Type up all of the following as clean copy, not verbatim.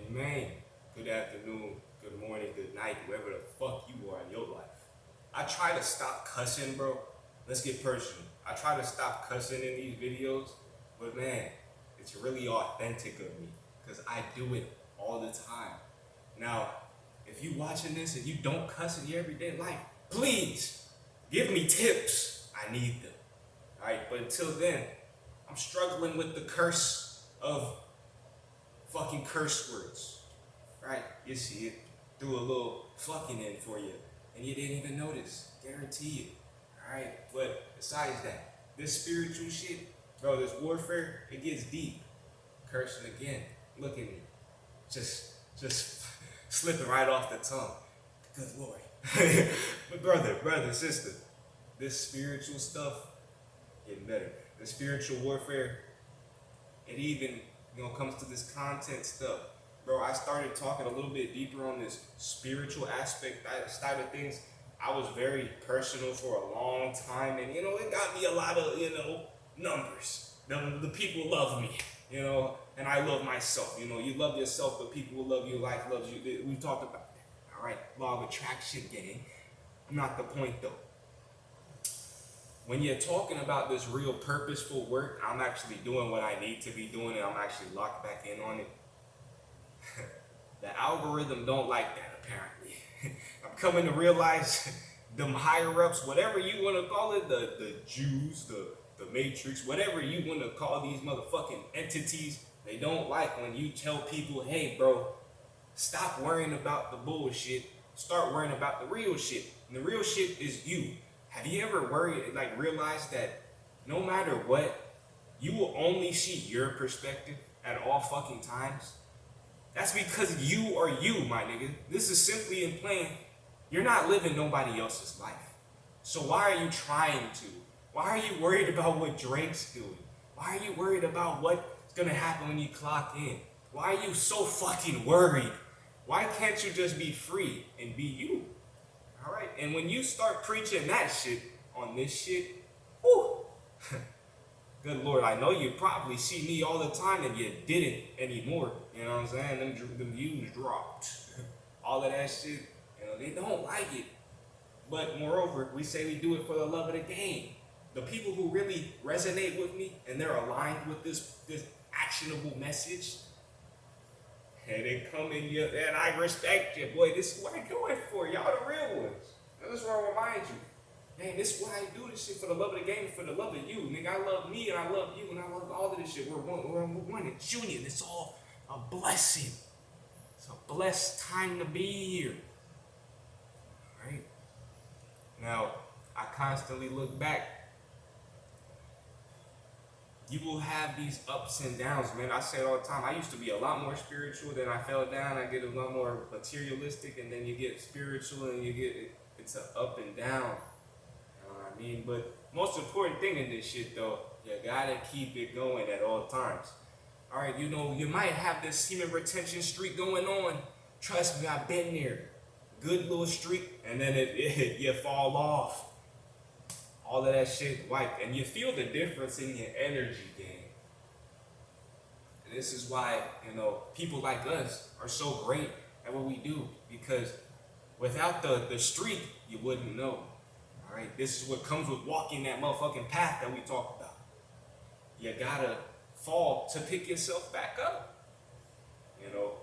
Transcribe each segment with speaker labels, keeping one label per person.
Speaker 1: man, good afternoon, good morning, good night, wherever the fuck you are in your life. I try to stop cussing, bro. Let's get personal. I try to stop cussing in these videos, but man, it's really authentic of me because I do it all the time. Now, if you watching this and you don't cuss in your everyday life, please give me tips. I need them. All right, but until then, I'm struggling with the curse of fucking curse words, right? You see it, threw a little fucking in for you, and you didn't even notice. Guarantee you. All right, but besides that, this spiritual shit, bro, this warfare, it gets deep. Cursing again. Look at me, just slipping right off the tongue. Good Lord. But brother, sister, this spiritual stuff getting better. The spiritual warfare, it even comes to this content stuff. Bro, I started talking a little bit deeper on this spiritual aspect side of things. I was very personal for a long time, and it got me a lot of numbers. The people love me, and I love myself. You love yourself, but people will love you. Life loves you. We talked about that. All right, law of attraction, gang. Not the point though. When you're talking about this real purposeful work, I'm actually doing what I need to be doing, and I'm actually locked back in on it. The algorithm don't like that, apparently. I'm coming to realize them higher ups, whatever you want to call it, the Jews, the Matrix, whatever you want to call these motherfucking entities, they don't like when you tell people, hey, bro, stop worrying about the bullshit, start worrying about the real shit. And the real shit is you. Have you ever realized that no matter what, you will only see your perspective at all fucking times? That's because you are you, my nigga. This is simply in plain, you're not living nobody else's life. So why are you trying to? Why are you worried about what Drake's doing? Why are you worried about what's gonna happen when you clock in? Why are you so fucking worried? Why can't you just be free and be you? All right, and when you start preaching that shit on this shit, whoo, good Lord, I know you probably see me all the time and you didn't anymore. You know what I'm saying? Them views dropped. All of that shit, they don't like it. But moreover, we say we do it for the love of the game. The people who really resonate with me and they're aligned with this actionable message, and they come in here, and I respect you, boy. This is what I do it for. Y'all the real ones. This is what I remind you. Man, this is why I do this shit, for the love of the game, for the love of you. Nigga, I love me, and I love you, and I love all of this shit. We're one. It's union. It's all a blessing. It's a blessed time to be here. All right? Now, I constantly look back. You will have these ups and downs, man. I say it all the time. I used to be a lot more spiritual, then I fell down. I get a lot more materialistic, and then you get spiritual, and it's an up and down. You know what I mean? But most important thing in this shit, though, you gotta keep it going at all times. All right, you might have this semen retention streak going on. Trust me, I've been there. Good little streak, and then you fall off. All of that shit wiped, and you feel the difference in your energy, gang. And this is why, people like us are so great at what we do, because without the streak, you wouldn't know. All right, this is what comes with walking that motherfucking path that we talk about. You gotta fall to pick yourself back up.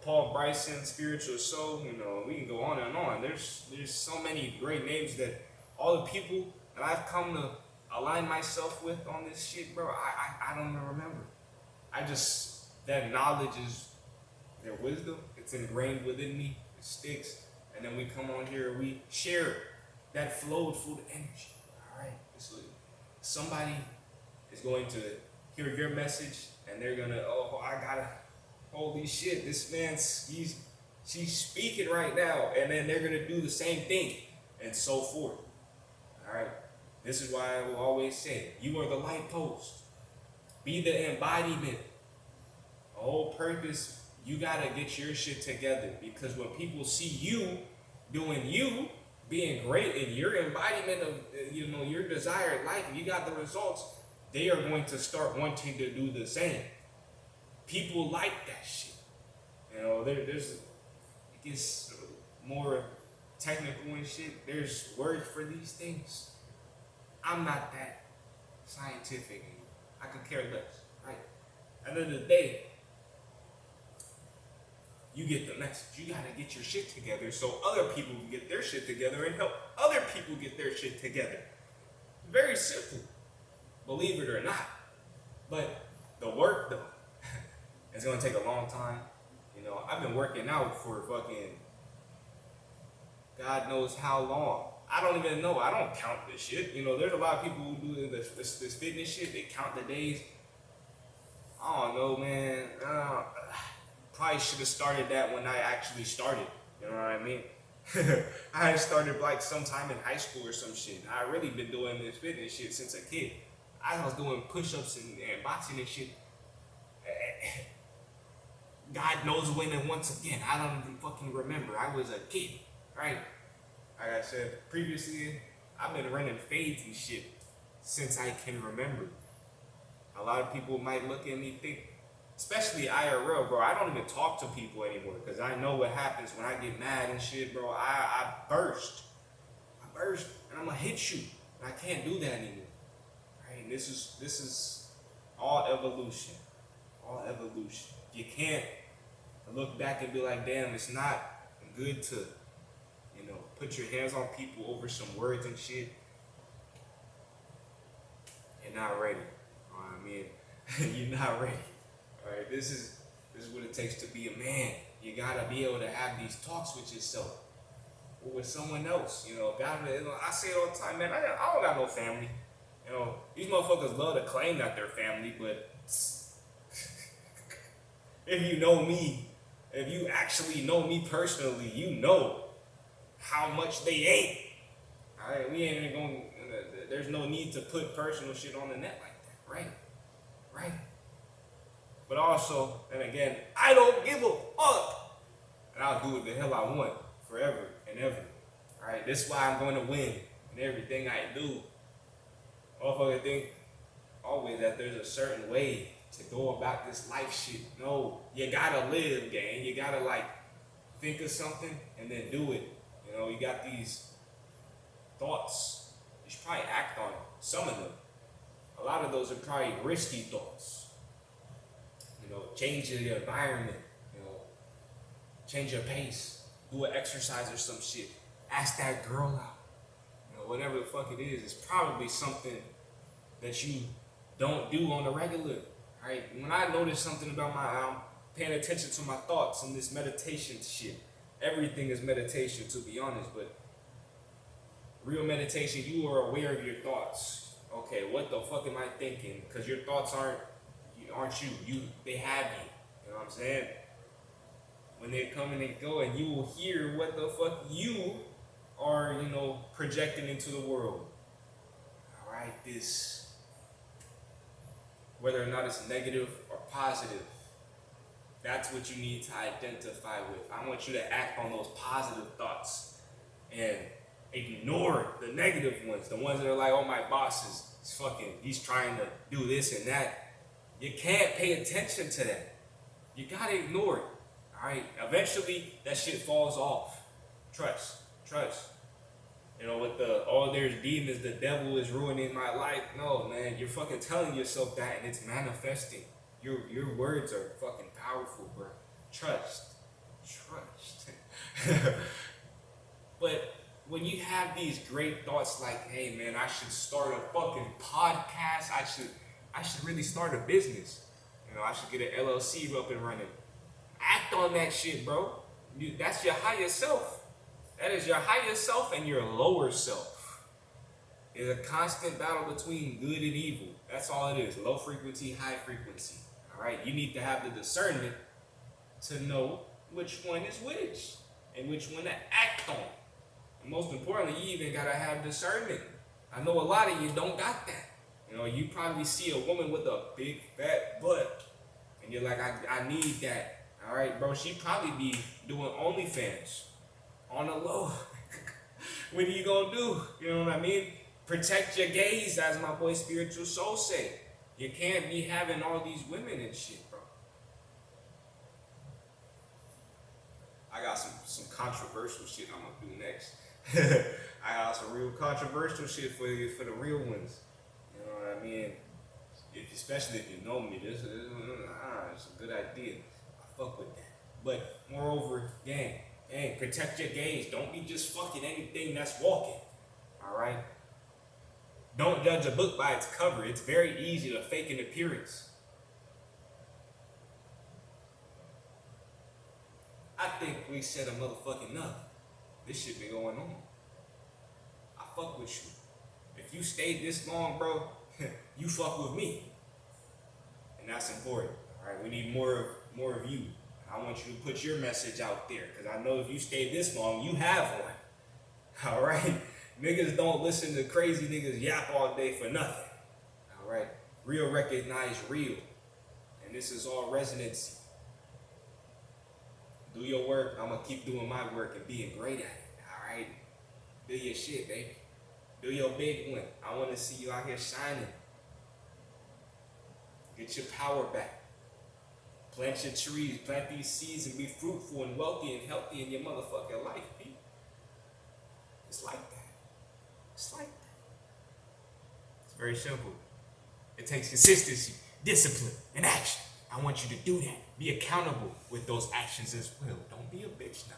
Speaker 1: Paul Bryson, Spiritual Soul, we can go on and on. There's so many great names that all the people that I've come to align myself with on this shit, bro, I don't even remember. That knowledge is their wisdom. It's ingrained within me. It sticks. And then we come on here and we share that flowed full of energy. All right? Somebody is going to hear your message and they're going to, holy shit, this man's, she's speaking right now. And then they're going to do the same thing and so forth. All right? This is why I will always say, you are the light post. Be the embodiment. The whole purpose, you gotta get your shit together, because when people see you doing you, being great in your embodiment of your desired life, and you got the results, they are going to start wanting to do the same. People like that shit. there's it gets more technical and shit. There's words for these things. I'm not that scientific. I could care less, right? At the end of the day, you get the message. You gotta get your shit together so other people can get their shit together and help other people get their shit together. Very simple, believe it or not. But the work though, it's gonna take a long time. You know, I've been working out for fucking God knows how long. I don't even know. I don't count this shit. You know, there's a lot of people who do this fitness shit. They count the days. I don't know, man. Probably should have started that when I actually started. You know what I mean? I had started like sometime in high school or some shit. I really been doing this fitness shit since a kid. I was doing push-ups and boxing and shit. God knows when, and once again, I don't even fucking remember. I was a kid, right? Like I said previously, I've been running fades and shit since I can remember. A lot of people might look at me and think, especially IRL, bro, I don't even talk to people anymore because I know what happens when I get mad and shit, bro. I burst. And I'm gonna hit you. And I can't do that anymore. Right? And this is all evolution. All evolution. You can't look back and be like, damn, it's not good to, you know, put your hands on people over some words and shit. You're not ready. You know what I mean? You're not ready. Alright, this is what it takes to be a man. You gotta be able to have these talks with yourself or with someone else. You know, I say it all the time, man. I don't got no family. You know, these motherfuckers love to claim that they're family, but if you know me, if you actually know me personally, you know how much they ain't. Alright, we ain't even going. There's no need to put personal shit on the net like that, right? Right. But also, and again, I don't give a fuck. And I'll do what the hell I want forever and ever. Alright, this is why I'm going to win in everything I do. Motherfucker think always that there's a certain way to go about this life shit. No, you gotta live, gang. You gotta like think of something and then do it. You know, you got these thoughts. You should probably act on some of them. A lot of those are probably risky thoughts. You know, change your environment, you know, change your pace, do an exercise or some shit. Ask that girl out. You know, whatever the fuck it is, it's probably something that you don't do on the regular. Right? When I notice something about I'm paying attention to my thoughts and this meditation shit. Everything is meditation, to be honest, but real meditation, you are aware of your thoughts. Okay, what the fuck am I thinking? Because your thoughts aren't you. They have you. You know what I'm saying? When they come and they go, and you will hear what the fuck you are, you know, projecting into the world. Alright, this, whether or not it's negative or positive, that's what you need to identify with. I want you to act on those positive thoughts and ignore the negative ones, the ones that are like, oh, my boss he's trying to do this and that. You can't pay attention to that. You gotta ignore it. Alright? Eventually that shit falls off. Trust. You know, with there's demons, the devil is ruining my life. No, man, you're fucking telling yourself that and it's manifesting. Your words are fucking powerful, bro. Trust. But when you have these great thoughts like, hey man, I should start a fucking podcast, I should really start a business. You know, I should get an LLC up and running. Act on that shit, bro. That's your higher self. That is your higher self and your lower self. It's a constant battle between good and evil. That's all it is. Low frequency, high frequency. All right. You need to have the discernment to know which one is which and which one to act on. And most importantly, you even gotta have discernment. I know a lot of you don't got that. You know, you probably see a woman with a big fat butt, and you're like, I need that. All right, bro. She probably be doing OnlyFans on the low. What are you gonna do? You know what I mean? Protect your gaze, as my boy Spiritual Soul say. You can't be having all these women and shit, bro. got some controversial shit I'm gonna do next. I got some real controversial shit for the real ones. You know what I mean? Especially if you know me, this is it's a good idea. I fuck with that. But moreover, gang, protect your gaze. Don't be just fucking anything that's walking. All right. Don't judge a book by its cover. It's very easy to fake an appearance. I think we said a motherfucking enough. This shit been going on. I fuck with you. If you stayed this long, bro, you fuck with me. And that's important. Alright, we need more of you. I want you to put your message out there. Cause I know if you stayed this long, you have one. Alright? Niggas don't listen to crazy niggas yap all day for nothing. Alright? Real recognize real. And this is all residency. Do your work. I'm gonna keep doing my work and being great at it. Alright? Do your shit, baby. Do your big one. I wanna see you out here shining. Get your power back. Plant your trees, plant these seeds and be fruitful and wealthy and healthy in your motherfucking life, people. It's like that. It's like that. It's very simple. It takes consistency, discipline, and action. I want you to do that. Be accountable with those actions as well. Don't be a bitch now.